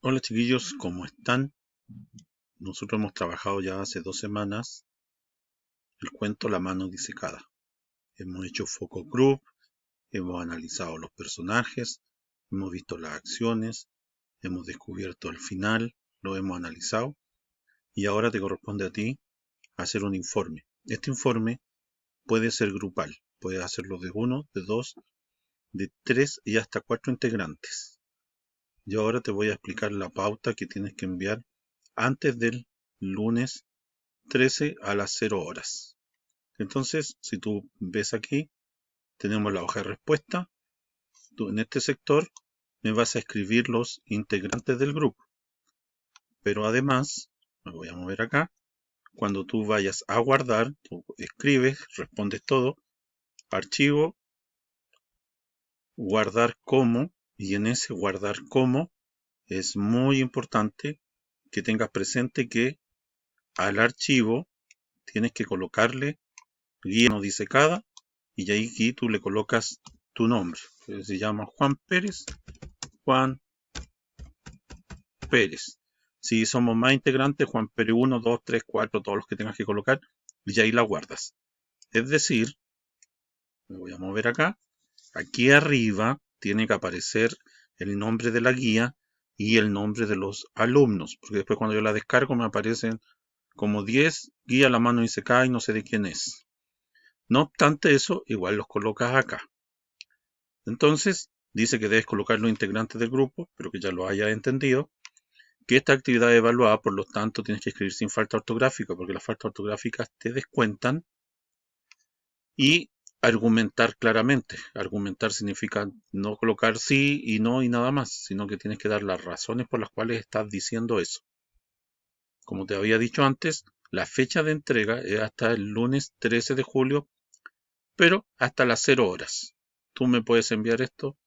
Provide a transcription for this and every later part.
Hola chiquillos, ¿cómo están? Nosotros hemos trabajado ya hace 2 semanas el cuento La mano disecada. Hemos hecho focus group, hemos analizado los personajes, hemos visto las acciones, hemos descubierto el final, lo hemos analizado y ahora te corresponde a ti hacer un informe. Este informe puede ser grupal, puedes hacerlo de 1, de 2, de 3 y hasta 4 integrantes. Yo ahora te voy a explicar la pauta que tienes que enviar antes del lunes 13 a las 0 horas. Entonces, si tú ves aquí, tenemos la hoja de respuesta. Tú en este sector me vas a escribir los integrantes del grupo. Pero además, me voy a mover acá. Cuando tú vayas a guardar, tú escribes, respondes todo, archivo, guardar como, y en ese guardar como es muy importante que tengas presente que al archivo tienes que colocarle guía no disecada y ahí aquí tú le colocas tu nombre. Se llama Juan Pérez. Juan Pérez. Si somos más integrantes, Juan Pérez 1, 2, 3, 4, todos los que tengas que colocar, y ahí la guardas. Es decir, me voy a mover acá. Aquí arriba tiene que aparecer el nombre de la guía y el nombre de los alumnos, porque después cuando yo la descargo me aparecen como 10 guía la mano disecada y no sé de quién es. No obstante eso, igual los colocas acá. Entonces, dice que debes colocar los integrantes del grupo, pero que ya lo hayas entendido, que esta actividad es evaluada, por lo tanto, tienes que escribir sin falta ortográfica, porque las faltas ortográficas te descuentan, y argumentar claramente. Argumentar significa no colocar sí y no y nada más, sino que tienes que dar las razones por las cuales estás diciendo eso. Como te había dicho antes, la fecha de entrega es hasta el lunes 13 de julio, pero hasta las 0 horas. Tú me puedes enviar esto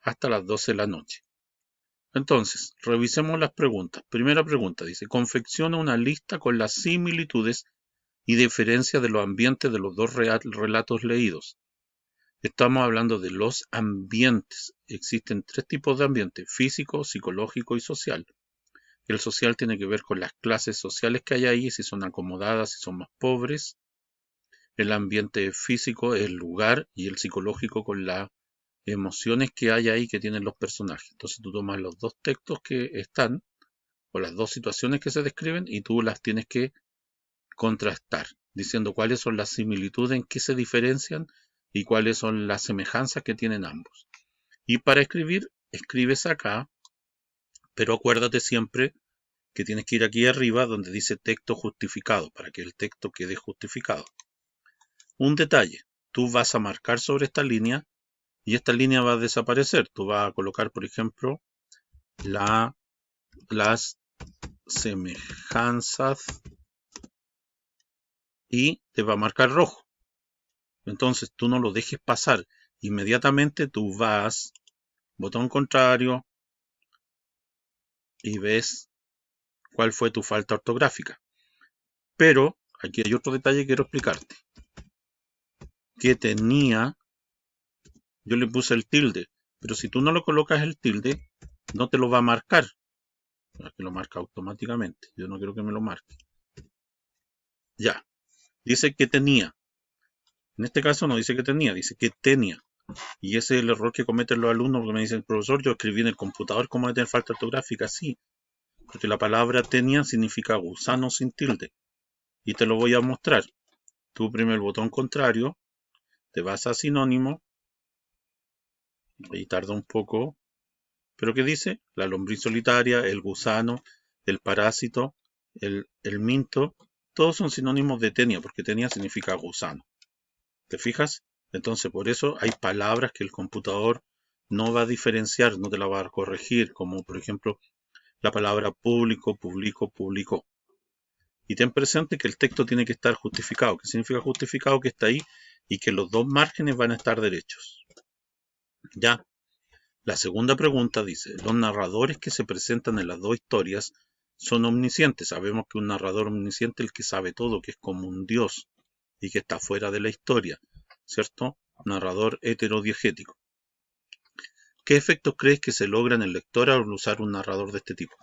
hasta las 12 de la noche. Entonces, revisemos las preguntas. Primera pregunta dice, confecciona una lista con las similitudes y diferencias de los ambientes de los dos relatos leídos. Estamos hablando de los ambientes. Existen 3 tipos de ambiente, físico, psicológico y social. El social tiene que ver con las clases sociales que hay ahí, si son acomodadas, si son más pobres. El ambiente físico es el lugar y el psicológico con las emociones que hay ahí que tienen los personajes. Entonces tú tomas los dos textos que están, o las dos situaciones que se describen, y tú las tienes que contrastar, diciendo cuáles son las similitudes, en qué se diferencian y cuáles son las semejanzas que tienen ambos. Y para escribir, escribes acá, pero acuérdate siempre que tienes que ir aquí arriba donde dice texto justificado, para que el texto quede justificado. Un detalle, tú vas a marcar sobre esta línea y esta línea va a desaparecer. Tú vas a colocar, por ejemplo, las semejanzas y te va a marcar rojo. Entonces tú no lo dejes pasar. Inmediatamente tú vas, botón contrario, y ves cuál fue tu falta ortográfica. Pero aquí hay otro detalle que quiero explicarte. Que tenía, yo le puse el tilde, pero si tú no lo colocas el tilde, no te lo va a marcar. Que lo marca automáticamente. Yo no quiero que me lo marque. Ya. Dice que tenía. En este caso no dice que tenía, dice que tenía. Y ese es el error que cometen los alumnos, porque me dicen, profesor, yo escribí en el computador, ¿cómo va a tener falta ortográfica? Sí, porque la palabra tenía significa gusano sin tilde. Y te lo voy a mostrar. Tú oprimes el botón contrario, te vas a sinónimo, y tarda un poco, pero ¿qué dice? La lombriz solitaria, el gusano, el parásito, el minto, todos son sinónimos de tenia, porque tenia significa gusano. ¿Te fijas? Entonces por eso hay palabras que el computador no va a diferenciar, no te la va a corregir, como por ejemplo la palabra público, publicó. Y ten presente que el texto tiene que estar justificado. ¿Qué significa justificado? Que está ahí y que los dos márgenes van a estar derechos. Ya. La segunda pregunta dice, los narradores que se presentan en las dos historias son omniscientes. Sabemos que un narrador omnisciente es el que sabe todo, que es como un dios y que está fuera de la historia, ¿cierto? Narrador heterodiegético. ¿Qué efectos crees que se logran en el lector al usar un narrador de este tipo?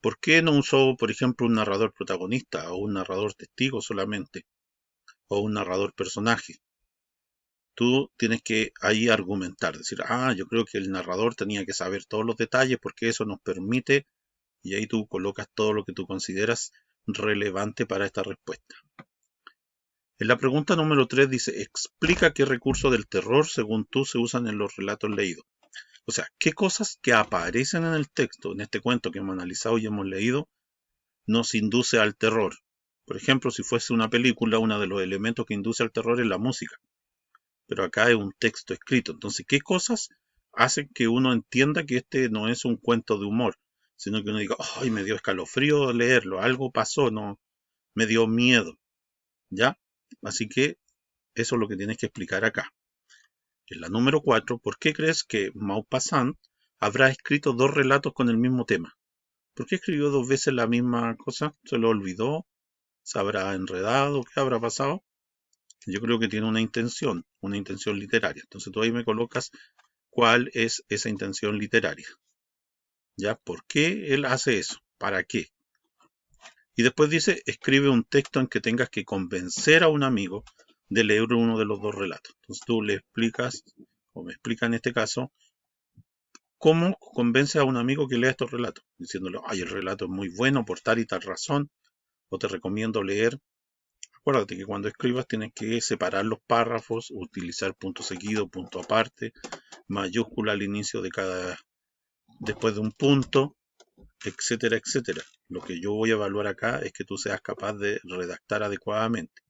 ¿Por qué no usó, por ejemplo, un narrador protagonista o un narrador testigo solamente? O un narrador personaje. Tú tienes que ahí argumentar, decir, yo creo que el narrador tenía que saber todos los detalles porque eso nos permite, y ahí tú colocas todo lo que tú consideras relevante para esta respuesta. En la pregunta número 3 dice, explica qué recursos del terror según tú se usan en los relatos leídos. O sea, qué cosas que aparecen en el texto, en este cuento que hemos analizado y hemos leído, nos induce al terror. Por ejemplo, si fuese una película, uno de los elementos que induce al terror es la música. Pero acá es un texto escrito. Entonces, ¿qué cosas hacen que uno entienda que este no es un cuento de humor? Sino que uno diga, ¡ay, me dio escalofrío leerlo! Algo pasó, no, me dio miedo. ¿Ya? Así que eso es lo que tienes que explicar acá. En la número 4, ¿por qué crees que Maupassant habrá escrito dos relatos con el mismo tema? ¿Por qué escribió dos veces la misma cosa? ¿Se lo olvidó? ¿Se habrá enredado? ¿Qué habrá pasado? Yo creo que tiene una intención literaria. Entonces tú ahí me colocas cuál es esa intención literaria. ¿Ya? ¿Por qué él hace eso? ¿Para qué? Y después dice, escribe un texto en que tengas que convencer a un amigo de leer uno de los dos relatos. Entonces tú le explicas, o me explica en este caso, cómo convence a un amigo que lea estos relatos, diciéndole, el relato es muy bueno por tal y tal razón, o te recomiendo leer. Acuérdate que cuando escribas tienes que separar los párrafos, utilizar punto seguido, punto aparte, mayúscula al inicio de cada, después de un punto, etcétera, etcétera. Lo que yo voy a evaluar acá es que tú seas capaz de redactar adecuadamente.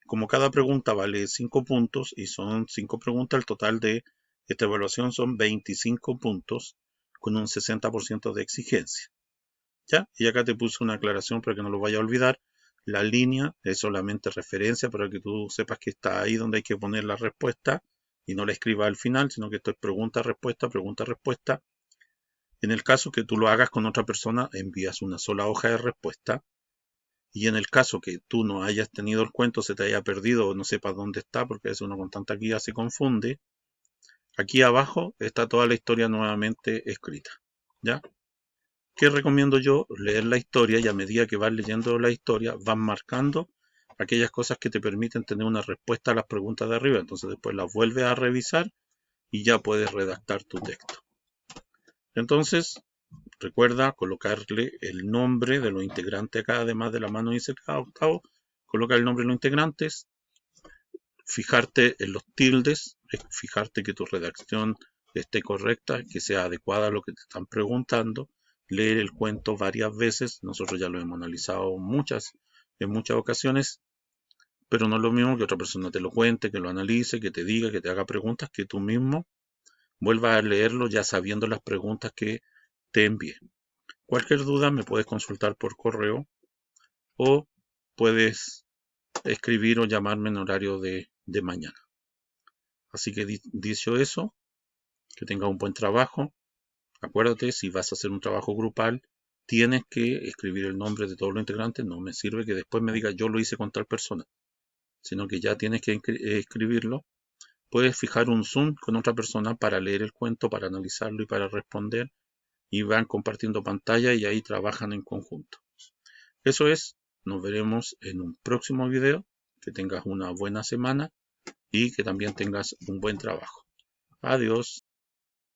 Como cada pregunta vale 5 puntos y son 5 preguntas, el total de esta evaluación son 25 puntos con un 60% de exigencia. ¿Ya? Y acá te puse una aclaración para que no lo vaya a olvidar. La línea es solamente referencia para que tú sepas que está ahí donde hay que poner la respuesta y no la escribas al final, sino que esto es pregunta, respuesta, pregunta, respuesta. En el caso que tú lo hagas con otra persona, envías una sola hoja de respuesta. Y en el caso que tú no hayas tenido el cuento, se te haya perdido o no sepas dónde está, porque a veces uno con tanta guía se confunde, aquí abajo está toda la historia nuevamente escrita. ¿Ya? ¿Qué recomiendo yo? Leer la historia y a medida que vas leyendo la historia vas marcando aquellas cosas que te permiten tener una respuesta a las preguntas de arriba. Entonces después las vuelves a revisar y ya puedes redactar tu texto. Entonces, recuerda colocarle el nombre de los integrantes acá, además de la mano dice cada octavo, coloca el nombre de los integrantes, fijarte en los tildes, fijarte que tu redacción esté correcta, que sea adecuada a lo que te están preguntando, leer el cuento varias veces, nosotros ya lo hemos analizado en muchas ocasiones, pero no es lo mismo que otra persona te lo cuente, que lo analice, que te diga, que te haga preguntas, que tú mismo vuelvas a leerlo ya sabiendo las preguntas que te envíe. Cualquier duda me puedes consultar por correo o puedes escribir o llamarme en horario de mañana. Así que dicho eso, que tengas un buen trabajo. Acuérdate, si vas a hacer un trabajo grupal, tienes que escribir el nombre de todos los integrantes. No me sirve que después me digas yo lo hice con tal persona, sino que ya tienes que escribirlo. Puedes fijar un Zoom con otra persona para leer el cuento, para analizarlo y para responder. Y van compartiendo pantalla y ahí trabajan en conjunto. Eso es, nos veremos en un próximo video. Que tengas una buena semana y que también tengas un buen trabajo. Adiós.